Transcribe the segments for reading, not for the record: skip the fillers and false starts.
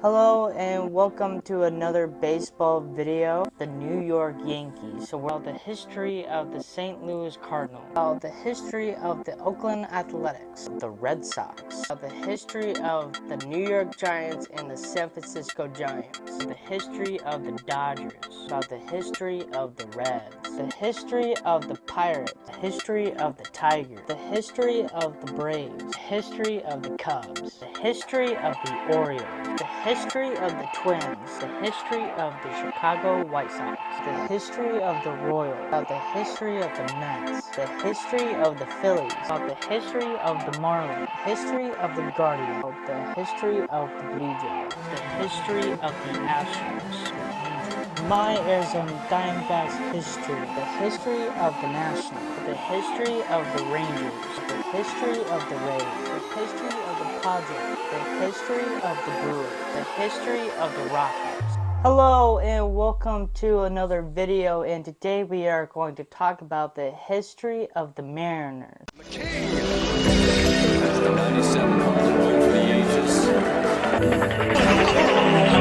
Hello and welcome to another baseball video. The New York Yankees. So we're about the history of the St. Louis Cardinals, about the history of the Oakland Athletics, the Red Sox, about the history of the New York Giants and the San Francisco Giants, the history of the Dodgers, about the history of the Reds, the history of the Pirates, the history of the Tigers, the history of the Braves, the history of the Cubs, the history of the Orioles, the history of the Twins, the history of the Chicago White Sox, the history of the Royals, about the history of the Mets, the history of the Phillies, about the history of the Marlins, history of the Guardians, about the history of the Blue Jays, the history of the Astros, the Angels, my Arizona Diamondbacks history, the history of the Nationals, the history of the Rangers, the history of the Rays, the history of the Padres, the history of the Brewers, the history of the Rockies. Hello and welcome to another video, and today we are going to talk about the history of the Mariners. McKee. That's the 97 home run for the ages. Oh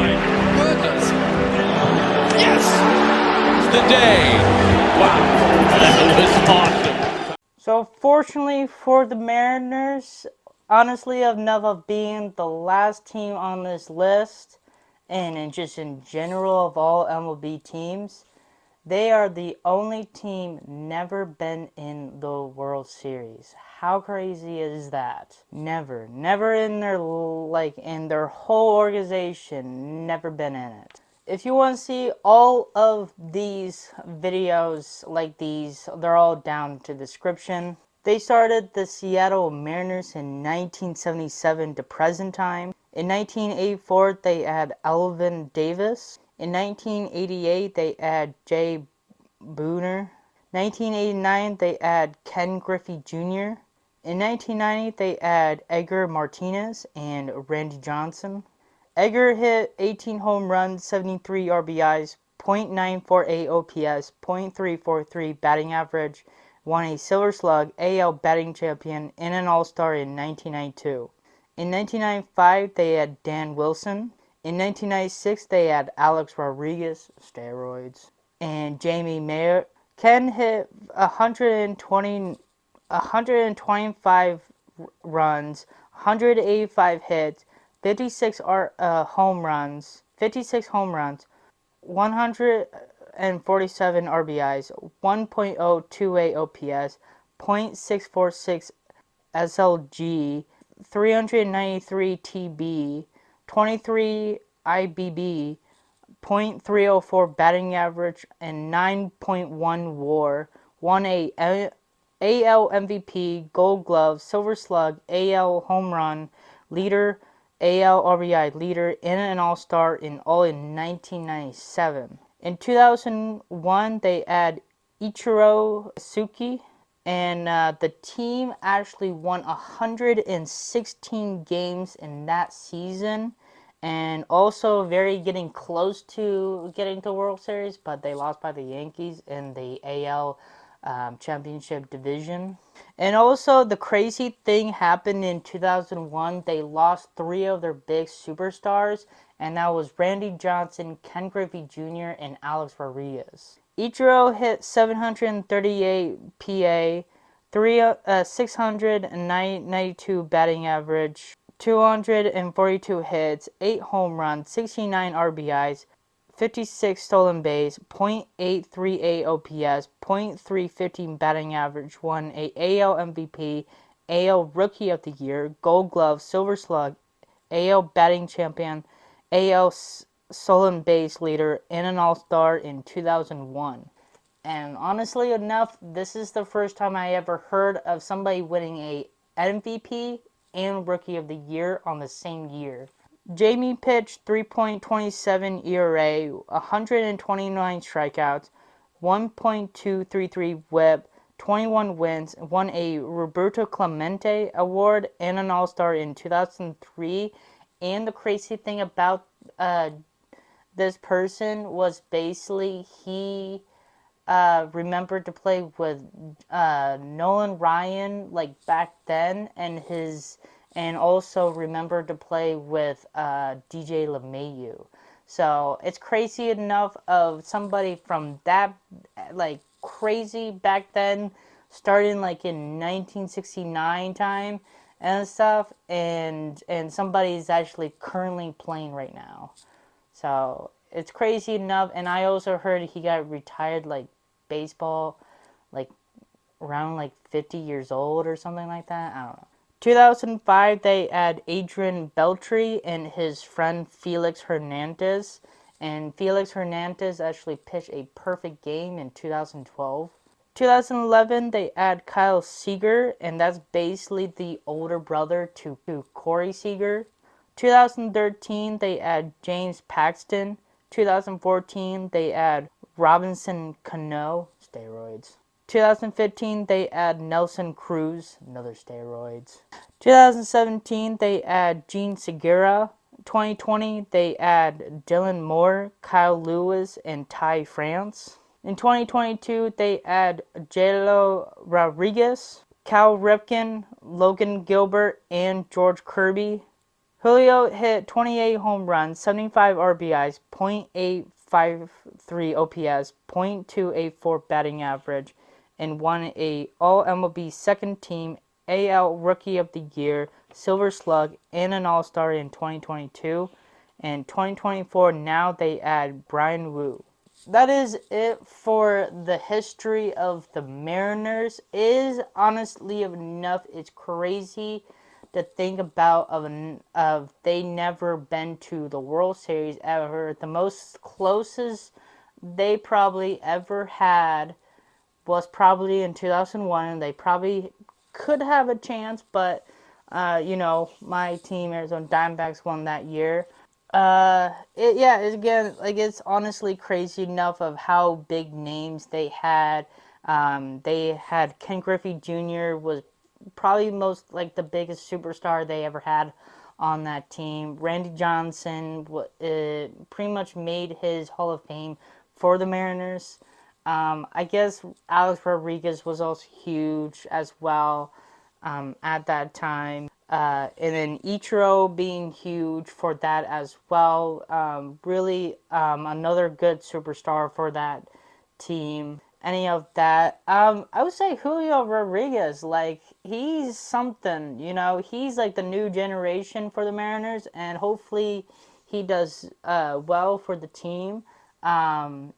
my goodness! Yes! It's the day. Wow, that was awesome. So fortunately for the Mariners, honestly, enough of being the last team on this list, and just in general of all MLB teams, they are the only team never been in the World Series. How crazy is that? Never in their whole organization, never been in it. If you want to see all of these videos like these, they're all down to the description. They started the Seattle Mariners in 1977 to present time. In 1984, they had Alvin Davis. In 1988, they had Jay Buhner. 1989, they add Ken Griffey Jr. In 1990, they add Edgar Martinez and Randy Johnson. Edgar hit 18 home runs, 73 RBIs, .948 OPS, .343 batting average, won a Silver Slug, AL batting champion, and an All-Star in 1992. In 1995, they had Dan Wilson. In 1996, they had Alex Rodriguez, steroids, and Jamie Mayer. Ken hit 125 runs, 185 hits, 56 home runs, 147 RBIs, 1.028 OPS, .646 SLG, 393 TB, 23 IBB, .304 batting average, and 9.1 WAR. Won a AL MVP, Gold Glove, Silver Slug, AL Home Run Leader, AL RBI Leader, and an All-Star in 1997. In 2001, they add Ichiro Suzuki, and the team actually won 116 games in that season, and also very getting close to getting to World Series, but they lost by the Yankees in the AL championship division. And also the crazy thing happened in 2001. They lost 3 of their big superstars, and that was Randy Johnson, Ken Griffey Jr., and Alex Rodriguez. Ichiro hit 738 PA, 692 batting average, 242 hits, 8 home runs, 69 RBIs, 56 stolen base, .838 OPS, .315 batting average, won a AL MVP, AL Rookie of the Year, Gold Glove, Silver Slug, AL Batting Champion, AL stolen base leader, and an All-Star in 2001. And honestly enough, this is the first time I ever heard of somebody winning a MVP and Rookie of the Year on the same year. Jamie pitched 3.27 ERA, 129 strikeouts, 1.233 WHIP, 21 wins, won a Roberto Clemente Award and an All-Star in 2003. And the crazy thing about this person was basically he remembered to play with Nolan Ryan like back then, and and also remember to play with DJ LeMahieu. So it's crazy enough of somebody from that like crazy back then, starting like in 1969 time and stuff, and somebody's actually currently playing right now. So it's crazy enough. And I also heard he got retired like baseball, like around like 50 years old or something like that. I don't know. 2005, they add Adrian Beltre and his friend Felix Hernandez. And Felix Hernandez actually pitched a perfect game in 2012. 2011, they add Kyle Seager, and that's basically the older brother to Corey Seager. 2013, they add James Paxton. 2014, they add Robinson Cano, steroids. 2015, they add Nelson Cruz, another steroids. 2017, they add Gene Segura. 2020, they add Dylan Moore, Kyle Lewis, and Ty France. In 2022, they add Jalo Rodriguez, Cal Ripken, Logan Gilbert, and George Kirby. Julio hit 28 home runs, 75 RBIs, .853 OPS, .284 batting average, and won a All-MLB Second Team, AL Rookie of the Year, Silver Slug, and an All-Star in 2022. And 2024, now they add Brian Wu. That is it for the history of the Mariners. It is honestly enough. It's crazy to think about of they never been to the World Series ever. The most closest they probably ever had was probably in 2001. They probably could have a chance, but my team Arizona Diamondbacks won that year. It's again like it's honestly crazy enough of how big names they had. They had Ken Griffey Jr. was probably most like the biggest superstar they ever had on that team. Randy Johnson pretty much made his Hall of Fame for the Mariners. I guess Alex Rodriguez was also huge as well at that time. And then Ichiro being huge for that as well. Really another good superstar for that team. Any of that. I would say Julio Rodriguez, like he's something, he's like the new generation for the Mariners, and hopefully he does well for the team.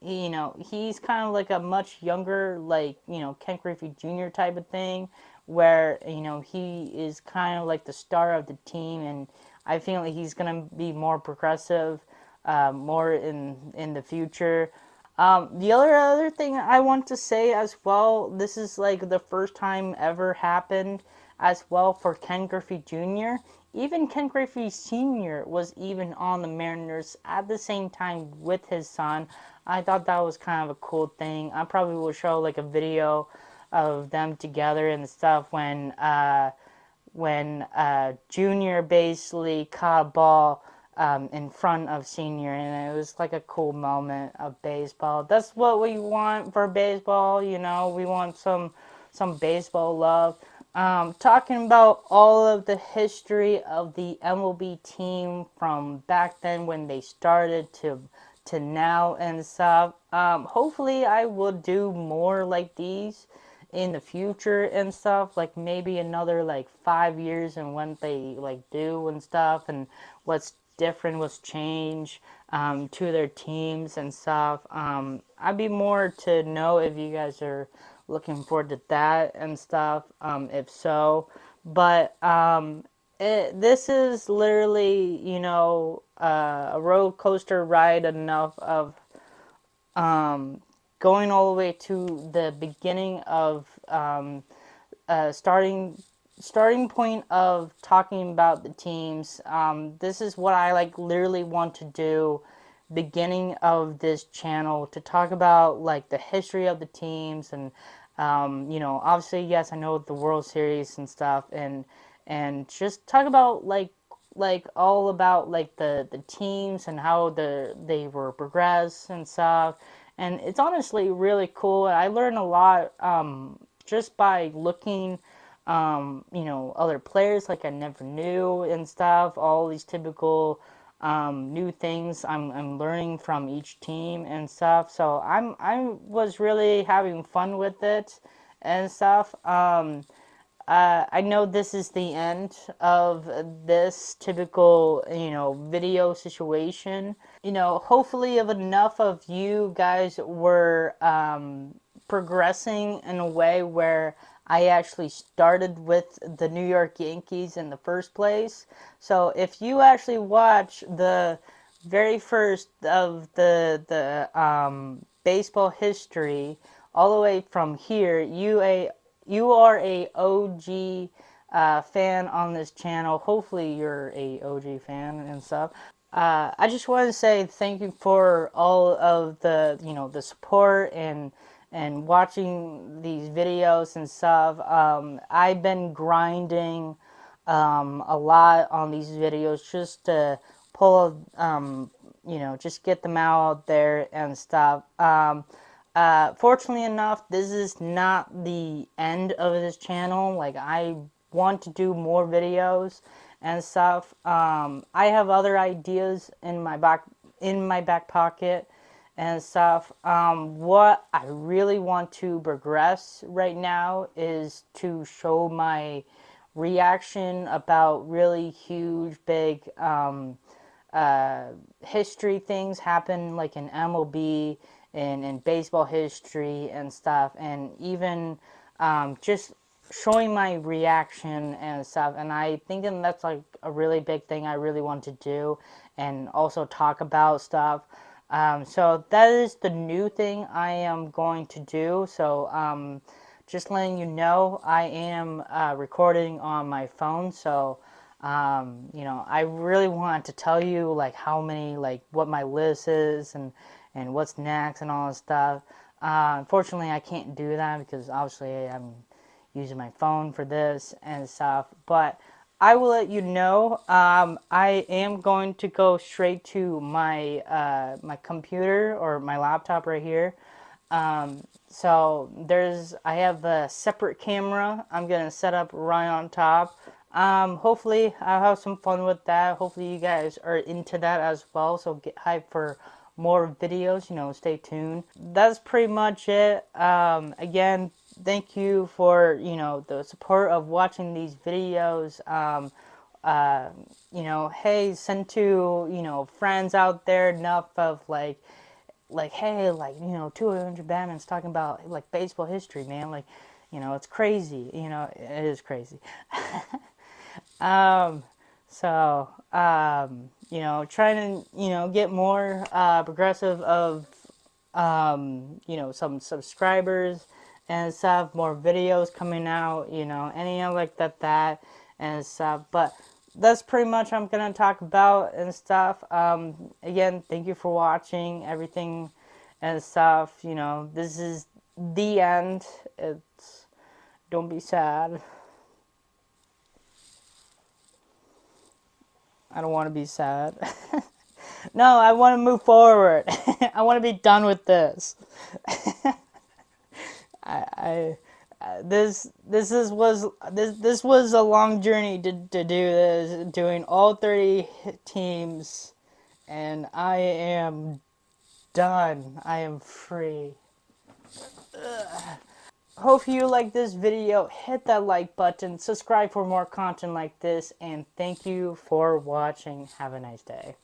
He's kind of like a much younger, like, Ken Griffey Jr. type of thing, where, he is kind of like the star of the team, and I feel like he's going to be more progressive, more in the future. The other thing I want to say as well, this is like the first time ever happened as well for Ken Griffey Jr. Even Ken Griffey Sr. was even on the Mariners at the same time with his son. I thought that was kind of a cool thing. I probably will show like a video of them together and stuff when Junior basically caught a ball in front of Senior, and it was like a cool moment of baseball. That's what we want for baseball, we want some baseball love. Talking about all of the history of the MLB team from back then when they started to now and stuff. Hopefully I will do more like these in the future and stuff, like maybe another like 5 years and when they like do and stuff, and what's different, what's changed to their teams and stuff. I'd be more to know if you guys are looking forward to that and stuff, if so. But this is literally, a roller coaster ride enough of going all the way to the beginning of starting point of talking about the teams. This is what I like literally want to do beginning of this channel, to talk about like the history of the teams, and obviously, yes, I know the World Series and stuff, and just talk about like all about like the teams and how they were progressed and stuff. And it's honestly really cool. I learned a lot just by looking other players like I never knew and stuff. All these typical new things I'm learning from each team and stuff. So I was really having fun with it and stuff. I know this is the end of this typical, video situation. Hopefully, if enough of you guys were progressing in a way where I actually started with the New York Yankees in the first place. So if you actually watch the very first of the baseball history all the way from here, you are a OG fan on this channel. Hopefully, you're a OG fan and stuff. I just want to say thank you for all of the support and watching these videos and stuff. I've been grinding a lot on these videos just to pull just get them out there and stuff. Fortunately enough, this is not the end of this channel. Like, I want to do more videos and stuff. I have other ideas in my back pocket and stuff. What I really want to progress right now is to show my reaction about really huge, big history things happen, like in MLB and in baseball history and stuff, and even just showing my reaction and stuff. And I think that's like a really big thing I really want to do, and also talk about stuff. So that is the new thing I am going to do. So just letting you know, I am recording on my phone. So I really want to tell you like how many, like what my list is and what's next and all this stuff. Unfortunately, I can't do that because obviously I'm using my phone for this and stuff. But I will let you know. I am going to go straight to my my computer or my laptop right here. So I have a separate camera I'm gonna set up right on top. Hopefully I'll have some fun with that. Hopefully you guys are into that as well. So get hyped for more videos. Stay tuned. That's pretty much it. Again, thank you for the support of watching these videos. Hey, send to friends out there enough of hey, 200 Batman's talking about like baseball history, man. Like, it's crazy. It is crazy. So trying to get more progressive of some subscribers and stuff, more videos coming out, anything like that and stuff. But that's pretty much I'm gonna talk about and stuff. Again, thank you for watching everything and stuff. This is the end. Don't be sad. I don't want to be sad. No, I want to move forward. I want to be done with this. This was a long journey to do this, doing all 30 teams, and I am done. I am free. Hope you like this video. Hit that like button, subscribe for more content like this, and thank you for watching. Have a nice day.